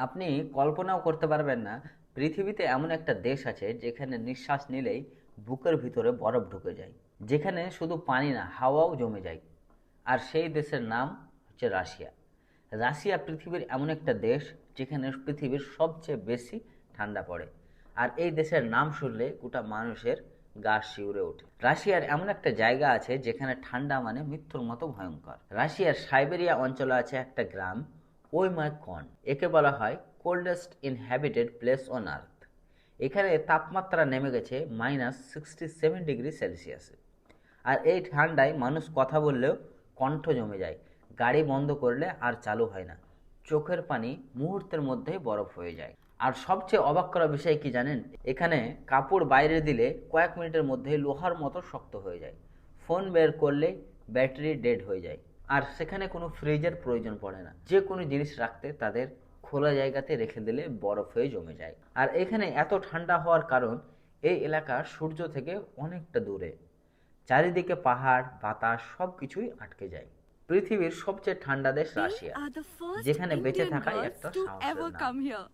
আপনি কল্পনাও করতে পারবেন না, পৃথিবীতে এমন একটা দেশ আছে যেখানে নিঃশ্বাস নিলেই বুকের ভিতরে বরফ ঢুকে যায়, যেখানে শুধু পানি না হাওয়াও জমে যায়। আর সেই দেশের নাম হচ্ছে রাশিয়া। রাশিয়া পৃথিবীর এমন একটা দেশ যেখানে পৃথিবীর সবচেয়ে বেশি ঠান্ডা পড়ে। আর এই দেশের নাম শুনলে গোটা মানুষের গা শিউরে ওঠে। রাশিয়ার এমন একটা জায়গা আছে যেখানে ঠান্ডা মানে মৃত্যুর মতো ভয়ঙ্কর। রাশিয়ার সাইবেরিয়া অঞ্চলে আছে একটা গ্রাম, ওইমাকন। একে বলা হয় coldest inhabited place on earth. এখানে তাপমাত্রা নেমে গেছে -67 ডিগ্রি সেলসিয়াসে। আর এই ঠান্ডায় মানুষ কথা বললেও কণ্ঠ জমে যায়, গাড়ি বন্ধ করলে আর চালু হয় না, চোখের পানি মুহূর্তের মধ্যেই বরফ হয়ে যায়। আর সবচেয়ে অবাক করা বিষয় কি জানেন, এখানে কাপড় বাইরে দিলে কয়েক মিনিটের মধ্যেই লোহার মতো শক্ত হয়ে যায়, ফোন বের করলেই ব্যাটারি ডেড হয়ে যায়। আর সেখানে কোনো ফ্রিজের প্রয়োজন পড়ে না, যে কোনো জিনিস রাখতে তাদের খোলা জায়গাতে রেখে দিলে বরফ হয়ে জমে যায়। আর এখানে এত ঠান্ডা হওয়ার কারণ, এই এলাকা সূর্য থেকে অনেকটা দূরে, চারিদিকে পাহাড় বাতাস সবকিছুই আটকে যায়। পৃথিবীর সবচেয়ে ঠান্ডা দেশ They Russia, are the first যেখানে বেঁচে Indian থাকাই girls একটা to সাহসের ever নাম। come here.